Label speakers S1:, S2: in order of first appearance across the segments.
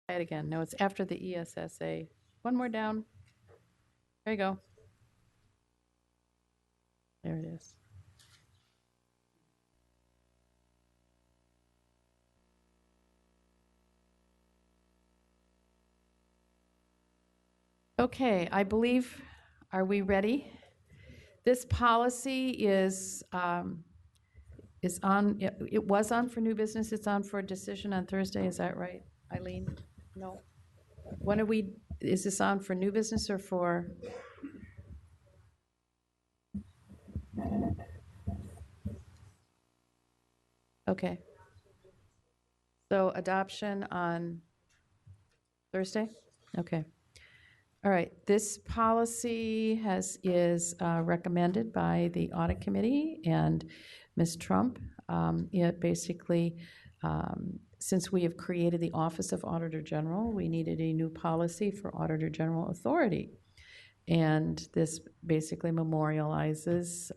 S1: Try it again. No, it's after the ESSA. One more down. There you go. There it is. Okay, I believe, are we ready? This policy is on, it was on for new business, it's on for decision on Thursday, is that right, Eileen? No? When are we, is this on for new business or for? Okay. So adoption on Thursday? Okay. All right, this policy is recommended by the Audit Committee and Ms. Trump. It basically, since we have created the Office of Auditor General, we needed a new policy for Auditor General authority. And this basically memorializes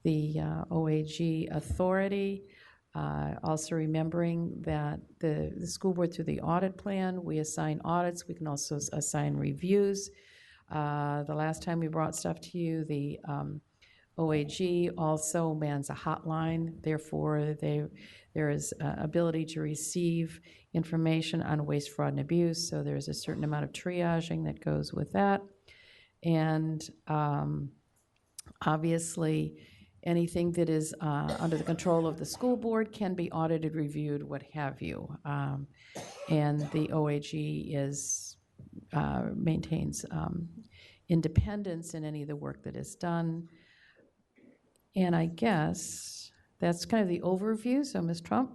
S1: the OAG authority. Also remembering that the school board, through the audit plan, we assign audits. We can also assign reviews. The last time we brought stuff to you, the OAG also mans a hotline. Therefore, there is ability to receive information on waste, fraud, and abuse. So there's a certain amount of triaging that goes with that. And obviously, anything that is under the control of the school board can be audited, reviewed, what have you. And the OAG maintains independence in any of the work that is done. And I guess that's kind of the overview. So, Ms. Trump,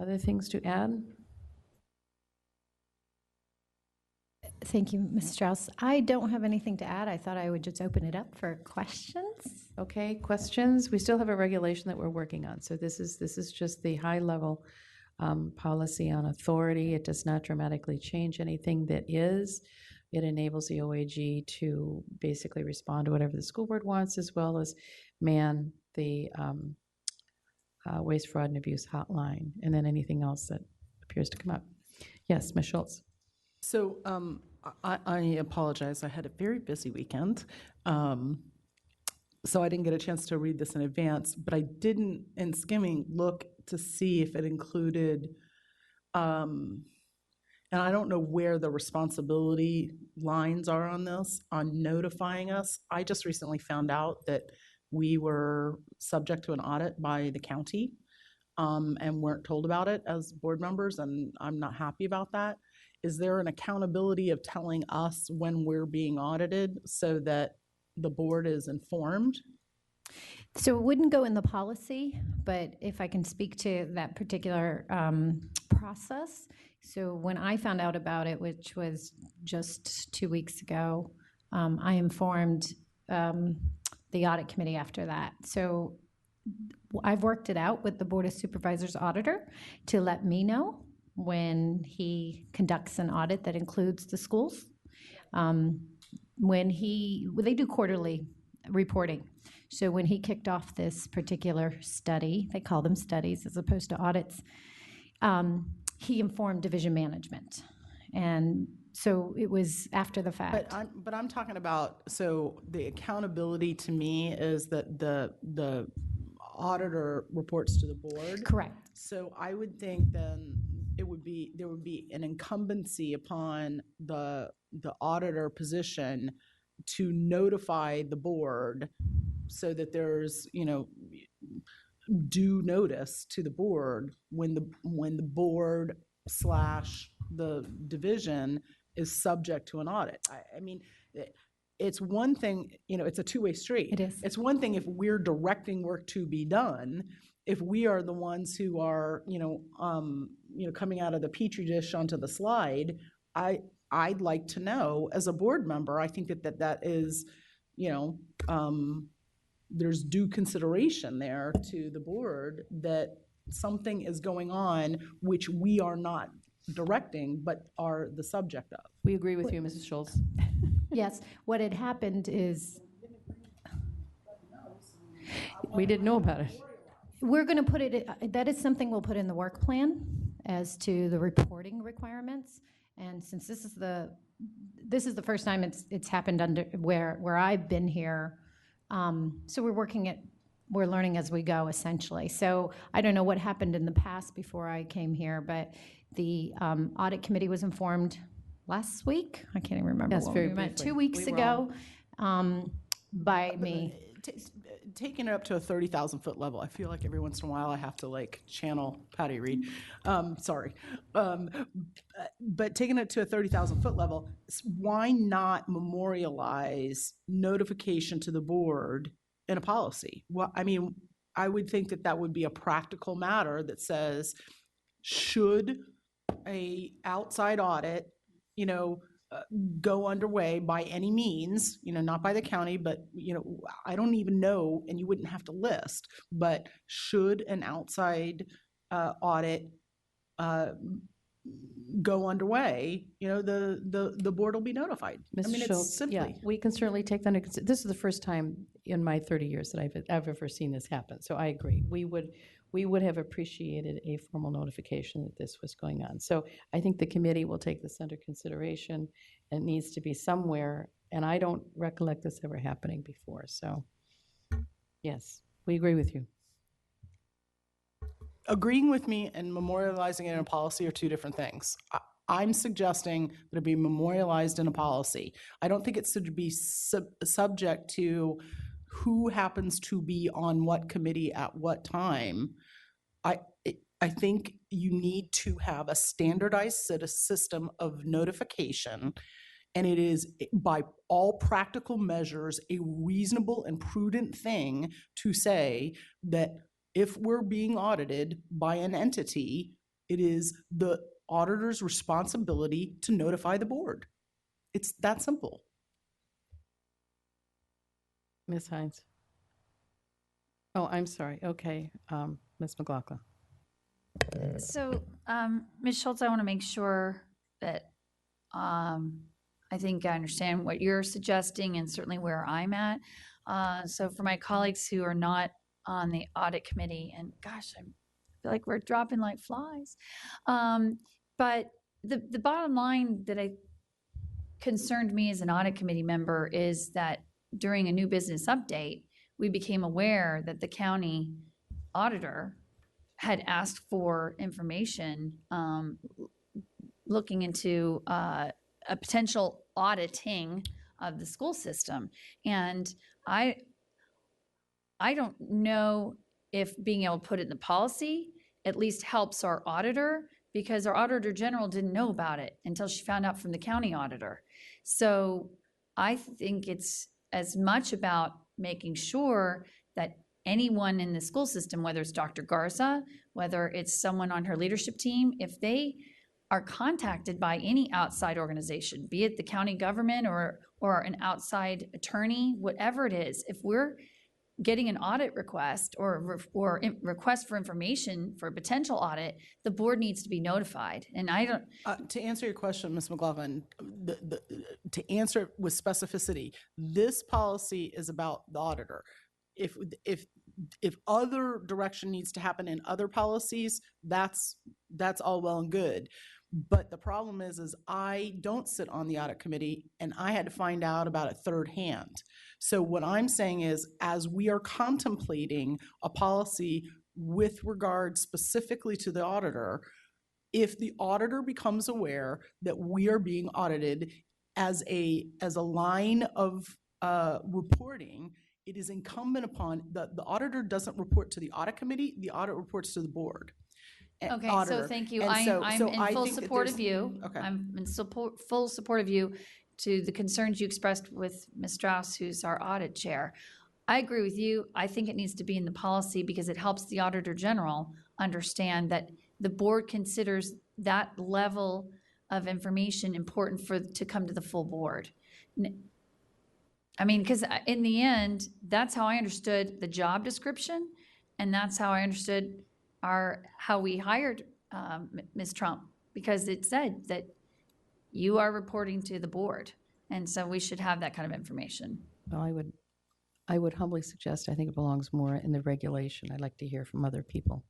S1: other things to add?
S2: Thank you, Ms. Strauss. I don't have anything to add. I thought I would just open it up for questions.
S1: Okay, questions? We still have a regulation that we're working on. So this is just the high level policy on authority. It does not dramatically change anything that is. It enables the OAG to basically respond to whatever the school board wants, as well as man the waste, fraud, and abuse hotline, and then anything else that appears to come up. Yes, Ms. Schultz.
S3: So I apologize. I had a very busy weekend, so I didn't get a chance to read this in advance, but I didn't, in skimming, look to see if it included, and I don't know where the responsibility lines are on this, on notifying us. I just recently found out that we were subject to an audit by the county and weren't told about it as board members, and I'm not happy about that. Is there an accountability of telling us when we're being audited so that the board is informed?
S2: So it wouldn't go in the policy, but if I can speak to that particular process. So when I found out about it, which was just 2 weeks ago, I informed the audit committee after that. So I've worked it out with the Board of Supervisors auditor to let me know when he conducts an audit that includes the schools. They do quarterly reporting. So when he kicked off this particular study, they call them studies as opposed to audits, he informed division management. And so it was after the fact.
S3: But I'm talking about, so the accountability to me is that the auditor reports to the board.
S2: Correct.
S3: So I would think then there would be an incumbency upon the auditor position to notify the board so that there's, due notice to the board when the board / the division is subject to an audit. I mean, it's one thing, it's a two-way street.
S2: It is.
S3: It's one thing if we're directing work to be done. If we are the ones who are, coming out of the petri dish onto the slide, I'd like to know as a board member. I think that is, there's due consideration there to the board that something is going on which we are not directing but are the subject of.
S1: We agree with you, Mrs. Schultz.
S2: Yes, what had happened is
S1: we didn't know about it.
S2: we're going to put it, that is something we'll put in the work plan as to the reporting requirements. And since this is the first time it's happened under where I've been here, so we're learning as we go, essentially. So I don't know what happened in the past before I came here, but the audit committee was informed last week. I can't even remember
S1: Yes,
S2: when
S1: very
S2: we met,
S1: briefly.
S2: 2 weeks
S1: We were
S2: ago, by me.
S3: Taking it up to a 30,000-foot level, I feel like every once in a while I have to like channel Patty Reed. Sorry. But taking it to a 30,000-foot level, why not memorialize notification to the board in a policy? Well, I mean, I would think that that would be a practical matter that says, should a outside audit, go underway by any means, not by the county, but, I don't even know, and you wouldn't have to list, but should an outside audit go underway, the board will be notified. I mean,
S1: Mrs. Schultz,
S3: it's simply.
S1: yeah, we can certainly take that into consideration. This is the first time in my 30 years that I've ever seen this happen, so I agree. We would have appreciated a formal notification that this was going on. So I think the committee will take this under consideration. It needs to be somewhere, and I don't recollect this ever happening before. So, yes, we agree with you.
S3: Agreeing with me and memorializing it in a policy are two different things. I'm suggesting that it be memorialized in a policy. I don't think it should be subject to who happens to be on what committee at what time. I think you need to have a standardized system of notification, and it is, by all practical measures, a reasonable and prudent thing to say that if we're being audited by an entity, it is the auditor's responsibility to notify the board. It's that simple.
S1: Ms. Hines. Oh, I'm sorry. Okay, Ms. McLaughlin.
S4: So, Ms. Schultz, I want to make sure that I think I understand what you're suggesting and certainly where I'm at. So for my colleagues who are not on the audit committee, and gosh, I feel like we're dropping like flies. But the bottom line that concerned me as an audit committee member is that during a new business update, we became aware that the county auditor had asked for information looking into a potential auditing of the school system. And I don't know if being able to put it in the policy at least helps our auditor, because our auditor general didn't know about it until she found out from the county auditor. So I think it's as much about making sure that anyone in the school system, whether it's Dr. Garza, whether it's someone on her leadership team, if they are contacted by any outside organization, be it the county government or an outside attorney, whatever it is, if we're getting an audit request or request for information for a potential audit, the board needs to be notified. And I don't.
S3: To answer your question, Ms. McLaughlin, to answer it with specificity, this policy is about the auditor. If other direction needs to happen in other policies, that's all well and good. But the problem is I don't sit on the audit committee, and I had to find out about it third hand. So what I'm saying is, as we are contemplating a policy with regard specifically to the auditor, if the auditor becomes aware that we are being audited as a line of reporting, it is incumbent upon the auditor doesn't report to the audit committee, the audit reports to the board.
S4: Okay,
S3: Auditor.
S4: so thank you.
S3: And
S4: I'm
S3: so
S4: in
S3: I
S4: full
S3: think that
S4: support of
S3: there's-
S4: you.
S3: Okay.
S4: I'm in full support of you to the concerns you expressed with Ms. Strauss, who's our audit chair. I agree with you. I think it needs to be in the policy because it helps the auditor general understand that the board considers that level of information important to come to the full board. I mean, because in the end, that's how I understood the job description, and that's how I understood how we hired Ms. Trump, because it said that you are reporting to the board, and so we should have that kind of information.
S1: Well, I would humbly suggest, I think it belongs more in the regulation. I'd like to hear from other people.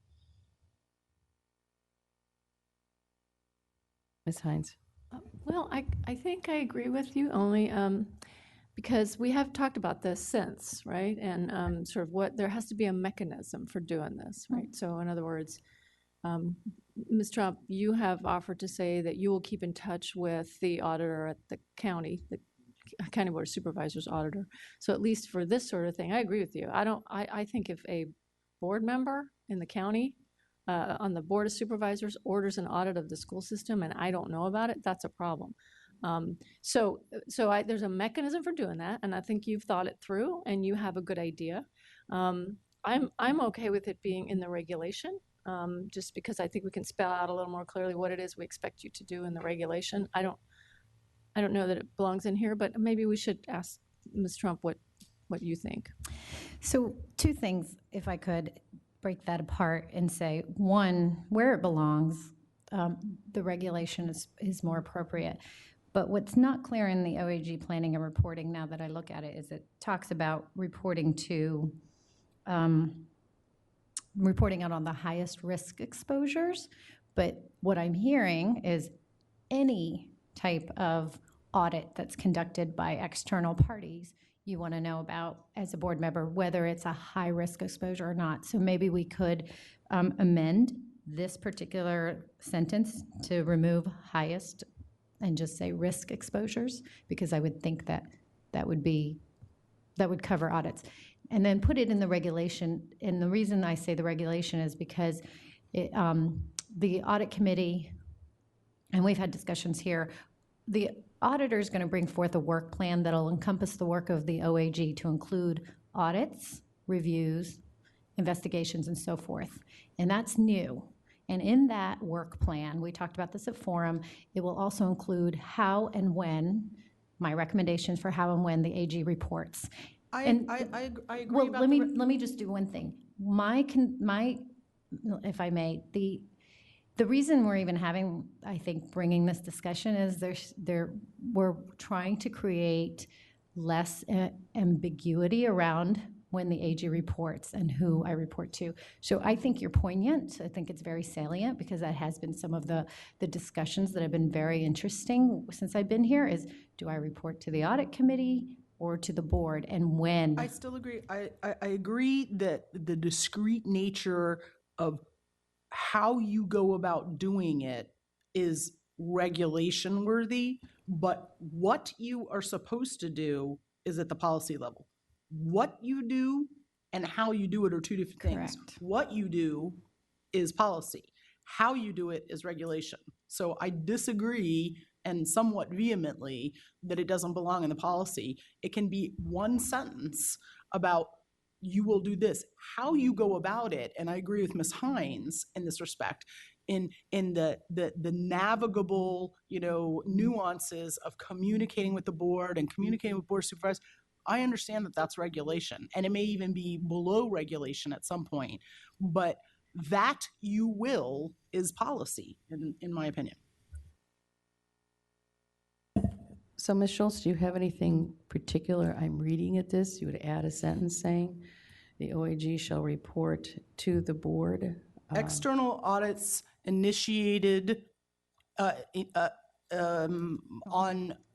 S1: Ms. Hines?
S5: Well, I think I agree with you only because we have talked about this since, right? And sort of what, there has to be a mechanism for doing this, right? So in other words, Ms. Trump, you have offered to say that you will keep in touch with the auditor at the County Board of Supervisors auditor. So at least for this sort of thing, I agree with you. I think if a board member in the county on the Board of Supervisors orders an audit of the school system and I don't know about it, that's a problem. There's a mechanism for doing that, and I think you've thought it through and you have a good idea. I'm okay with it being in the regulation, just because I think we can spell out a little more clearly what it is we expect you to do in the regulation. I don't know that it belongs in here, but maybe we should ask Ms. Trump what you think.
S2: So two things, if I could break that apart and say, one, where it belongs, the regulation is more appropriate. But what's not clear in the OAG planning and reporting, now that I look at it, is it talks about reporting out on the highest risk exposures. But what I'm hearing is any type of audit that's conducted by external parties, you want to know about as a board member, whether it's a high risk exposure or not. So maybe we could amend this particular sentence to remove highest and just say risk exposures, because I would think that would cover audits. And then put it in the regulation. And the reason I say the regulation is because the audit committee, and we've had discussions here, the auditor is going to bring forth a work plan that'll encompass the work of the OAG to include audits, reviews, investigations, and so forth. And that's new. And in that work plan, we talked about this at Forum, it will also include how and when, my recommendations for how and when the AG reports.
S3: I agree.
S2: Well,
S3: about
S2: let me just do one thing. If I may, the reason we're even having, I think, bringing this discussion is we're trying to create less ambiguity around when the AG reports and who I report to. So I think you're poignant. I think it's very salient because that has been some of the discussions that have been very interesting since I've been here is, do I report to the audit committee or to the board, and when?
S3: I still agree. I agree that the discrete nature of how you go about doing it is regulation worthy, but what you are supposed to do is at the policy level. What you do and how you do it are two different things.
S2: Correct.
S3: What you do is policy. How you do it is regulation. So I disagree, and somewhat vehemently, that it doesn't belong in the policy. It can be one sentence about you will do this. How you go about it, and I agree with Ms. Hines in this respect, in the navigable, nuances of communicating with the board and communicating with board supervisors. I understand that that's regulation, and it may even be below regulation at some point, but that you will is policy, in my opinion.
S1: So Ms. Schultz, do you have anything particular? I'm reading at this. You would add a sentence saying the OAG shall report to the board.
S3: External audits initiated on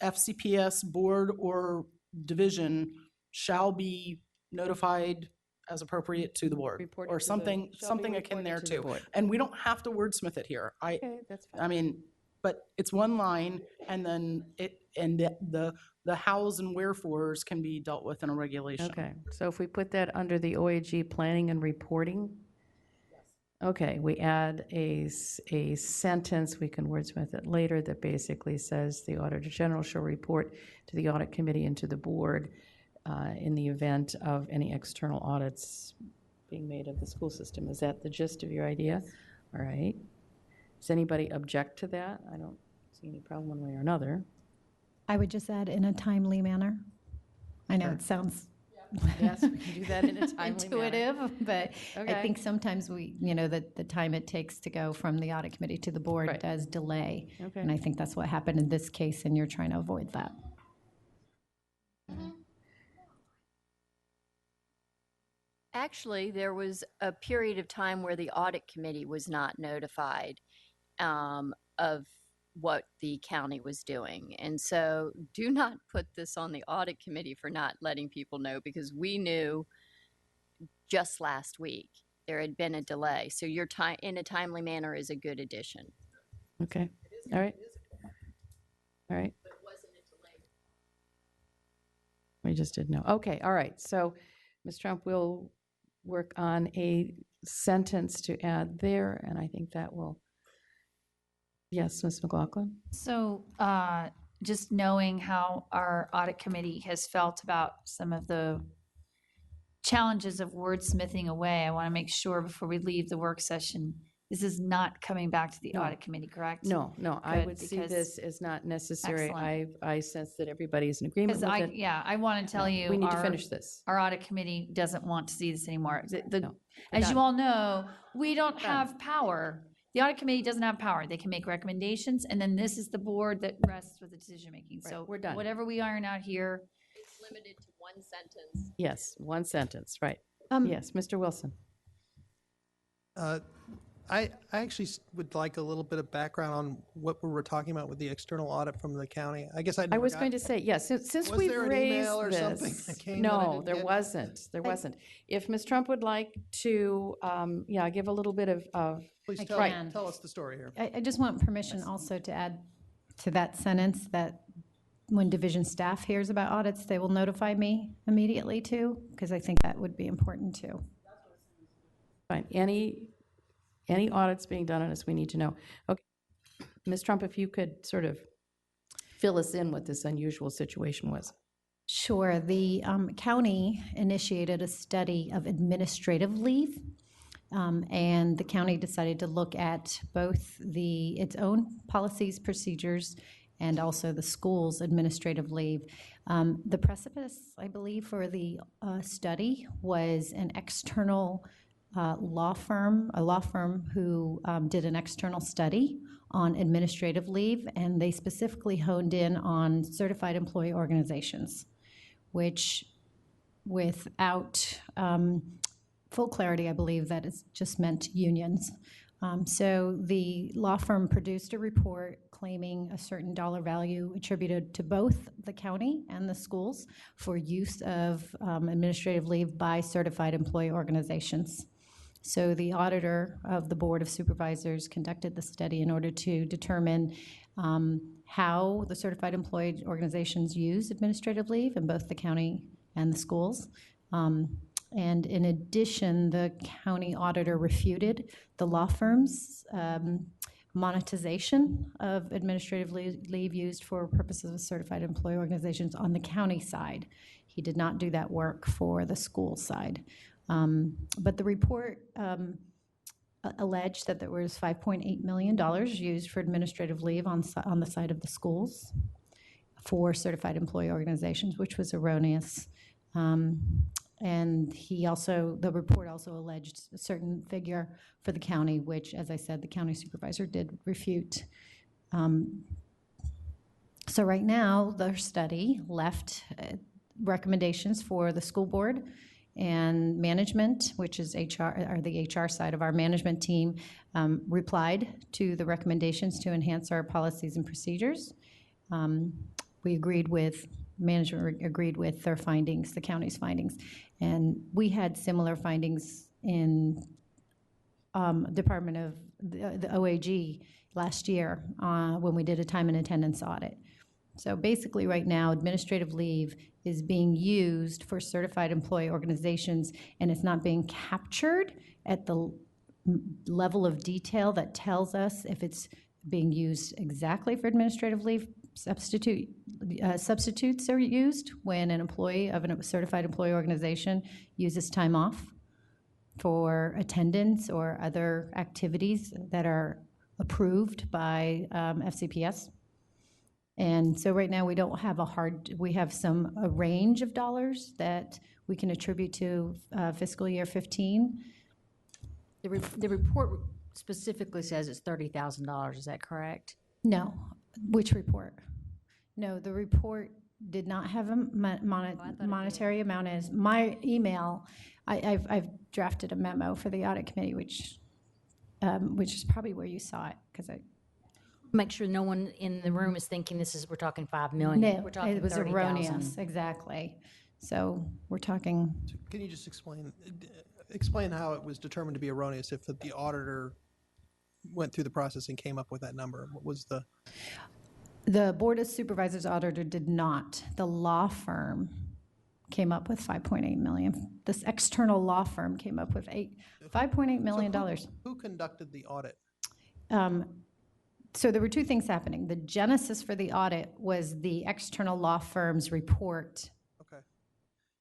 S3: FCPS board or division shall be notified as appropriate to the board,
S1: Reported
S3: or
S1: to the-
S3: something
S1: shall be
S3: akin
S1: reported
S3: there
S1: to the
S3: too.
S1: board.
S3: And we don't have to wordsmith it here.
S1: Okay, that's fine.
S3: I mean, but it's one line, and then the hows and wherefores can be dealt with in a regulation.
S1: Okay, so if we put that under the OAG planning and reporting? Okay, we add a sentence, we can wordsmith it later, that basically says the Auditor General shall report to the Audit Committee and to the Board in the event of any external audits being made of the school system. Is that the gist of your idea? All right. Does anybody object to that? I don't see any problem one way or another.
S2: I would just add in a timely manner. I know it sounds
S1: Yes, we can do that in a timely manner.
S2: intuitive, but I
S1: Okay.
S2: think sometimes the time it takes to go from the audit committee to the board
S1: Right.
S2: does delay.
S1: Okay.
S2: And I think that's what happened in this case, and you're trying to avoid that.
S6: Actually, there was a period of time where the audit committee was not notified of what the county was doing. And so do not put this on the audit committee for not letting people know, because we knew just last week there had been a delay. So your time in a timely manner is a good addition.
S1: Okay, all right. All right. We just didn't know. Okay, all right. So, Ms. Trump will work on a sentence to add there, and I think that will, yes, Ms. McLaughlin?
S4: So just knowing how our audit committee has felt about some of the challenges of wordsmithing away, I want to make sure before we leave the work session, this is not coming back to the
S1: No.
S4: audit committee, correct?
S1: No, I
S4: Good,
S1: would see
S4: because-
S1: this as not necessary.
S4: Excellent.
S1: I sense that everybody's in agreement
S4: Because
S1: with it.
S4: I want to tell you.
S1: We need to
S4: our-
S1: finish this.
S4: Our audit committee doesn't want to see this anymore.
S1: No.
S4: As you
S1: done.
S4: all know, we don't have power. The audit committee doesn't have power. They can make recommendations, and then this is the board that rests with the decision-making.
S1: Right,
S4: So
S1: we're done.
S4: Whatever we iron out here,
S6: It's limited to one sentence.
S1: Yes, one sentence, right. Yes, Mr. Wilson?
S7: I actually would like a little bit of background on what we were talking about with the external audit from the county. I guess
S1: I was going to say, yes, since
S7: Was
S1: we've
S7: there an
S1: raised
S7: email or something
S1: this.
S7: that came that I
S1: No,
S7: didn't
S1: there
S7: get?
S1: wasn't, there wasn't. If Ms. Trump would like to, give a little bit of
S7: Please
S2: I
S7: tell,
S2: can.
S7: tell us the story here.
S2: I just want permission also to add to that sentence that when division staff hears about audits, they will notify me immediately too, because I think that would be important too.
S1: fine, any audits being done on us, we need to know. Okay, Ms. Trump, if you could sort of fill us in what this unusual situation was.
S2: Sure. The county initiated a study of administrative leave, and the county decided to look at both its own policies, procedures, and also the school's administrative leave. The precipice, I believe, for the study was an external law firm, a law firm who did an external study on administrative leave, and they specifically honed in on certified employee organizations, which without full clarity, I believe that it's just meant unions. So the law firm produced a report claiming a certain dollar value attributed to both the county and the schools for use of administrative leave by certified employee organizations. So the auditor of the Board of Supervisors conducted the study in order to determine how the certified employee organizations use administrative leave in both the county and the schools. And in addition, the county auditor refuted the law firm's monetization of administrative leave used for purposes of certified employee organizations on the county side. He did not do that work for the school side. But the report alleged that there was $5.8 million used for administrative leave on the side of the schools for certified employee organizations, which was erroneous. And the report also alleged a certain figure for the county, which, as I said, the county supervisor did refute. So right now, their study left recommendations for the school board and management, which is HR, or the HR side of our management team, replied to the recommendations to enhance our policies and procedures. Management agreed with their findings, the county's findings. And we had similar findings in Department of the OAG last year when we did a time and attendance audit. So basically right now, administrative leave is being used for certified employee organizations, and it's not being captured at the level of detail that tells us if it's being used exactly for administrative leave. Substitutes are used when an employee of a certified employee organization uses time off for attendance or other activities that are approved by FCPS. And so right now we don't have we have a range of dollars that we can attribute to fiscal year 15.
S8: The report specifically says it's $30,000, is that correct?
S2: No. Which report? No, the report did not have a monetary amount as my email. I've drafted a memo for the audit committee, which is probably where you saw it, because
S8: Make sure no one in the room is thinking we're talking 5 million.
S2: No,
S8: We're talking
S2: it was
S8: 30,000.
S2: erroneous, exactly. So we're talking,
S7: Can you just explain how it was determined to be erroneous if the auditor went through the process and came up with that number? What was
S2: the Board of Supervisors auditor did not. The law firm came up with 5.8 million. This external law firm came up with $5.8 million.
S7: Who conducted the audit?
S2: So there were two things happening. The genesis for the audit was the external law firm's report.
S7: Okay.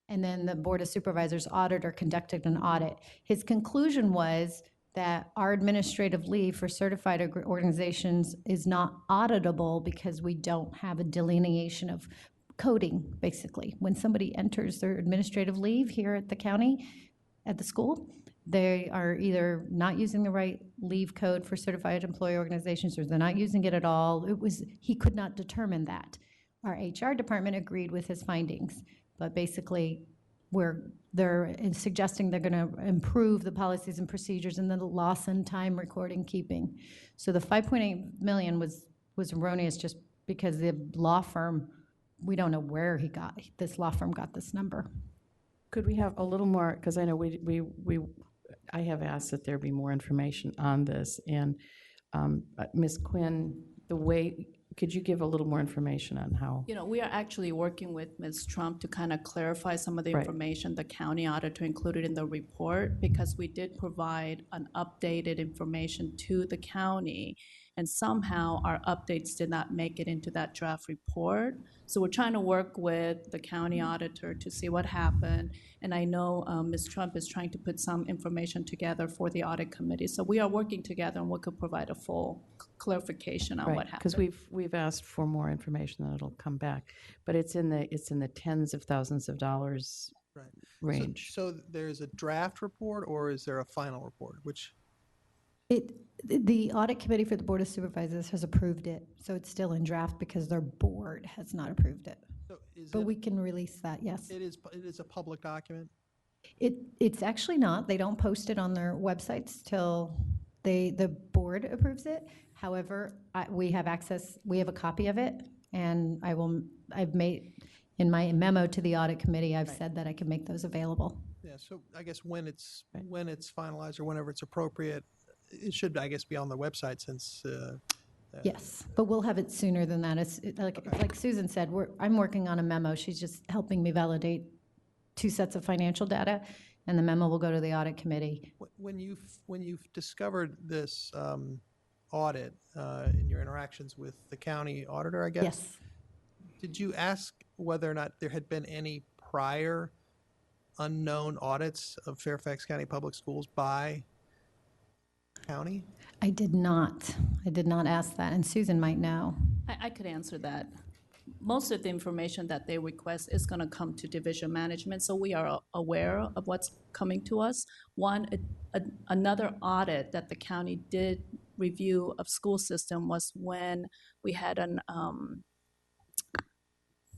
S2: And then the Board of Supervisors auditor conducted an audit. His conclusion was that our administrative leave for certified organizations is not auditable because we don't have a delineation of coding, basically. When somebody enters their administrative leave here at the county, at the school, they are either not using the right leave code for certified employee organizations or they're not using it at all. He could not determine that. Our HR department agreed with his findings, but basically they're suggesting they're going to improve the policies and procedures and the loss and time recording keeping. So the 5.8 million was erroneous just because the law firm, we don't know where this law firm got this number.
S1: Could we have a little more, because I know I have asked that there be more information on this, and Ms. Quinn, could you give a little more information on how?
S9: We are actually working with Ms. Trump to kind of clarify some of the
S1: Right.
S9: information the county auditor included in the report, because we did provide an updated information to the county, and somehow our updates did not make it into that draft report. So we're trying to work with the county auditor to see what happened, and I know Ms. Trump is trying to put some information together for the audit committee. So we are working together, and we could provide a full clarification on what happened.
S1: Because we've asked for more information, and it'll come back, but it's in the tens of thousands of dollars
S7: Right.
S1: range.
S7: So there's a draft report, or is there a final report? Which?
S2: The audit committee for the Board of Supervisors has approved it, so it's still in draft because their board has not approved it.
S7: So is
S2: But we can release that, yes.
S7: It is a public document?
S2: It's actually not. They don't post it on their websites till the board approves it. However, we have access, we have a copy of it, and I've made, in my memo to the audit committee, I've said that I can make those available.
S7: Yeah, so I guess when it's finalized or whenever it's appropriate, it should, I guess, be on the website since.
S2: Yes, but we'll have it sooner than that. Like Susan said, I'm working on a memo. She's just helping me validate 2 sets of financial data, and the memo will go to the audit committee.
S7: When you've discovered this audit in your interactions with the county auditor, I guess.
S2: Yes.
S7: Did you ask whether or not there had been any prior unknown audits of Fairfax County Public Schools by county?
S2: I did not. I did not ask that, and Susan might know.
S9: I could answer that. Most of the information that they request is going to come to division management, so we are aware of what's coming to us. Another audit that the county did review of school system was when we had an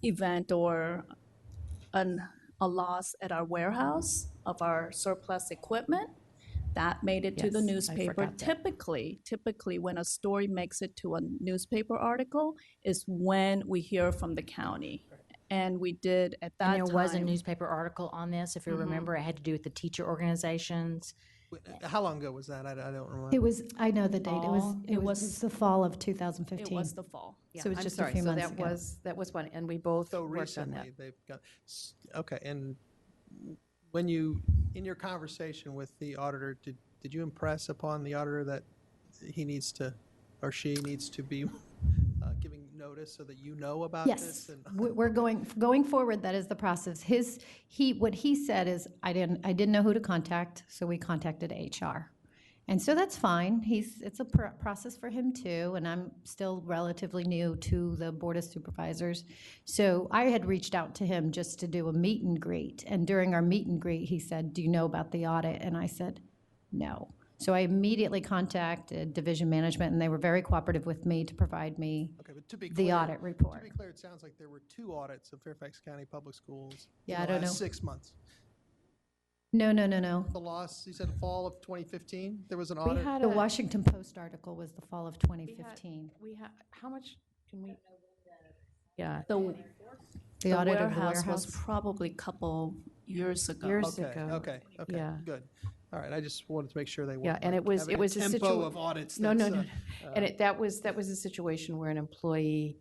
S9: event or a loss at our warehouse of our surplus equipment. That made it to the
S1: Yes, I
S9: newspaper.
S1: forgot that.
S9: Typically, when a story makes it to a newspaper article is when we hear from the county. And we did at that time.
S8: And there was a newspaper article on this, if you remember. It had to do with the teacher organizations.
S7: How long ago was that? I don't remember.
S2: I know the date. It was
S9: was-
S2: the fall of
S9: It
S2: 2015.
S9: was the fall.
S2: So it's
S1: I'm
S2: just a
S1: sorry,
S2: few
S1: so
S2: months ago.
S1: that was one, and we both
S7: So
S1: worked on that.
S7: recently, they've got, okay, and when you, in your conversation with the auditor, did you impress upon the auditor that he needs to, or she needs to be giving notice so that you know about
S2: Yes,
S7: this? And
S2: we're going forward. That is the process. What he said is, I didn't know who to contact, so we contacted HR. And so that's fine. It's a process for him too, and I'm still relatively new to the Board of Supervisors. So I had reached out to him just to do a meet and greet. And during our meet and greet, he said, "Do you know about the audit?" And I said, "No." So I immediately contacted Division Management, and they were very cooperative with me to provide me
S7: Okay, but to be
S2: the
S7: clear,
S2: audit report.
S7: To be clear, it sounds like there were 2 audits of Fairfax County Public Schools
S2: Yeah,
S7: in
S2: I
S7: the
S2: don't
S7: last
S2: know.
S7: 6 months.
S2: No, no, no, no.
S7: The loss, you said fall of 2015, there was an
S1: We
S7: audit?
S1: had
S2: The
S1: a,
S2: Washington Post article was the fall of 2015.
S1: how much can we? Yeah,
S9: The
S2: The
S9: the
S2: audit of the
S9: warehouse was
S2: warehouse.
S9: probably a couple years ago.
S1: years
S7: Okay,
S1: ago.
S7: okay, okay,
S1: Yeah.
S7: good. All right, I just wanted to make sure they
S1: Yeah,
S7: weren't
S1: and
S7: like having
S1: it was a
S7: tempo
S1: situa-
S7: of audits.
S1: No, no,
S7: that's,
S1: no. And that was a situation where an employee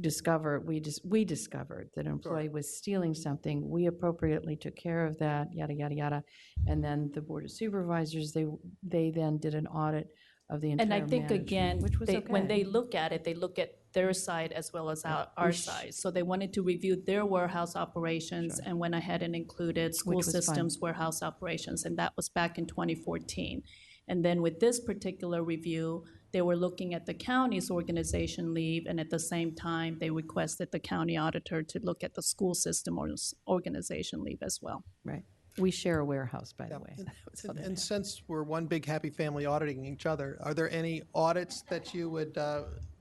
S1: discovered, we discovered that an employee was stealing something. We appropriately took care of that, yada, yada, yada. And then the Board of Supervisors, they then did an audit of the entire
S9: And I think,
S1: management,
S9: again,
S1: which was
S9: when
S1: okay.
S9: they look at it, they look at their side as well as our side. So they wanted to review their warehouse operations and went ahead and included school
S1: Which was fine.
S9: systems warehouse operations, and that was back in 2014. And then with this particular review, they were looking at the county's organization leave, and at the same time, they requested the county auditor to look at the school system or organization leave as well.
S1: Right. We share a warehouse, by the
S7: Yeah,
S1: way.
S7: and-
S1: That was how that
S7: And
S1: happened.
S7: since we're one big happy family auditing each other, are there any audits that you would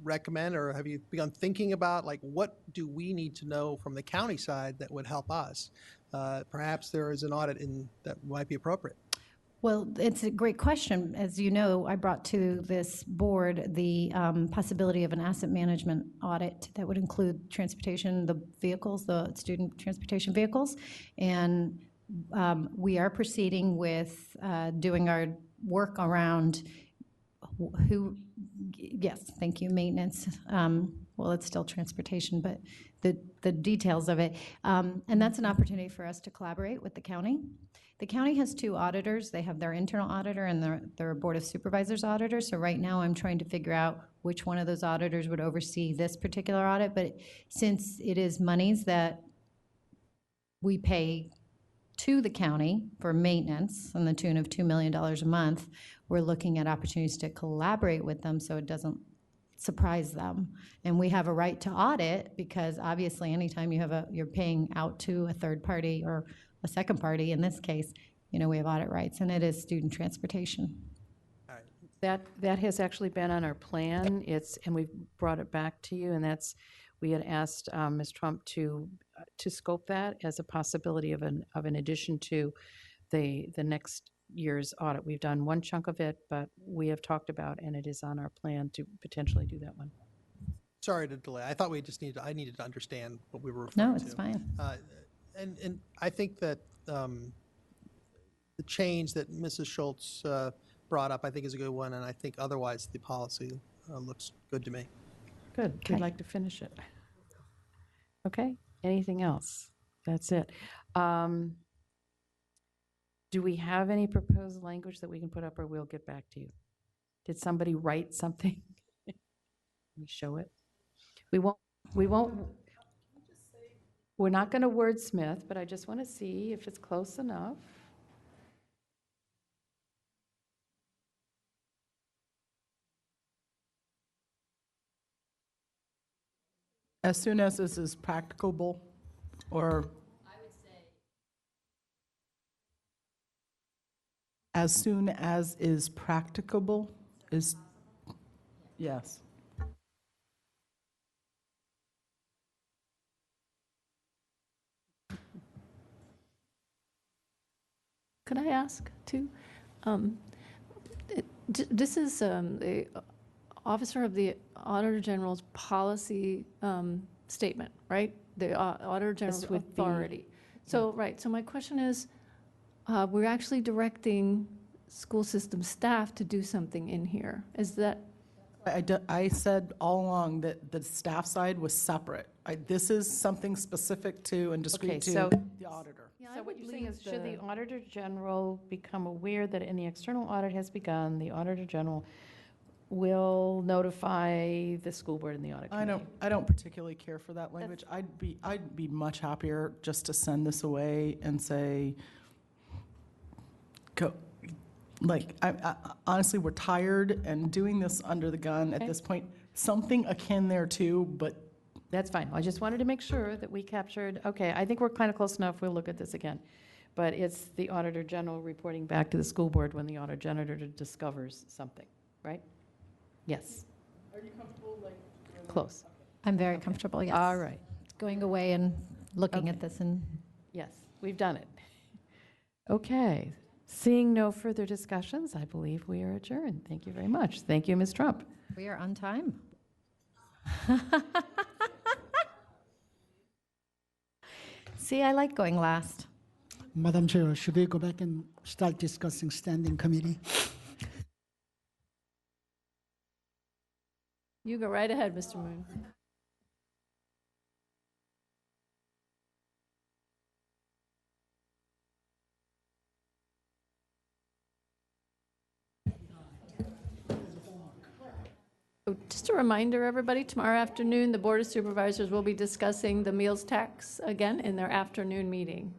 S7: recommend, or have you begun thinking about, like, what do we need to know from the county side that would help us? Perhaps there is an audit that might be appropriate.
S2: Well, it's a great question. As you know, I brought to this board the possibility of an asset management audit that would include transportation, the vehicles, the student transportation vehicles. And we are proceeding with doing our work around yes, thank you, maintenance. Well, it's still transportation, but the details of it. And that's an opportunity for us to collaborate with the county. The county has two auditors. They have their internal auditor and their Board of Supervisors auditor. So right now, I'm trying to figure out which one of those auditors would oversee this particular audit. But since it is monies that we pay to the county for maintenance on the tune of $2 million a month, we're looking at opportunities to collaborate with them so it doesn't surprise them. And we have a right to audit because obviously anytime you're paying out to a third party or a second party, in this case, we have audit rights, and it is student transportation.
S7: All right.
S1: That has actually been on our plan. And we've brought it back to you, and we had asked Ms. Trump to scope that as a possibility of an addition to the next year's audit. We've done one chunk of it, but we have talked about, and it is on our plan to potentially do that one.
S7: Sorry to delay. I thought I needed to understand what we were referring
S2: No,
S7: to.
S2: it's fine.
S7: And I think that the change that Mrs. Schultz brought up, I think is a good one, and I think otherwise the policy looks good to me.
S1: Good.
S2: Okay.
S1: We'd like to finish it. Okay. Anything else? That's it. Do we have any proposed language that we can put up, or we'll get back to you? Did somebody write something? Can we show it? We won't, we're not going to wordsmith, but I just want to see if it's close enough.
S3: As soon as this is practicable, or? As soon as is practicable is, yes.
S5: Could I ask too? This is the Officer of the Auditor General's policy statement, right? The Auditor General's
S1: would be-
S5: authority. So, right, so my question is, we're actually directing school system staff to do something in here. Is that,
S3: I said all along that the staff side was separate. This is something specific to and
S1: Okay,
S3: discrete
S1: so,
S3: to the auditor.
S5: I
S1: so what
S5: would
S1: you're saying
S5: leave
S1: is, should the Auditor General become aware that any external audit has begun, the Auditor General will notify the school board and the audit committee?
S3: I don't particularly care for that language. I'd be much happier just to send this away and say, go, like, I honestly, we're tired and doing this under the gun at
S1: Okay.
S3: this point. Something akin there too, but
S1: That's fine. I just wanted to make sure that we captured, okay, I think we're kind of close enough. We'll look at this again. But it's the Auditor General reporting back to the school board when the Auditor General discovers something, right? Yes.
S3: Are you comfortable, like?
S1: Close.
S2: I'm very comfortable, yes.
S1: All right.
S2: Going away and looking
S1: Okay.
S2: at this and
S1: Yes, we've done it. Okay, seeing no further discussions, I believe we are adjourned. Thank you very much. Thank you, Ms. Trump.
S2: We are on time. See, I like going last.
S10: Madam Chair, should we go back and start discussing standing committee?
S5: You go right ahead, Mr. Moon. So just a reminder, everybody, tomorrow afternoon, the Board of Supervisors will be discussing the meals tax again in their afternoon meeting.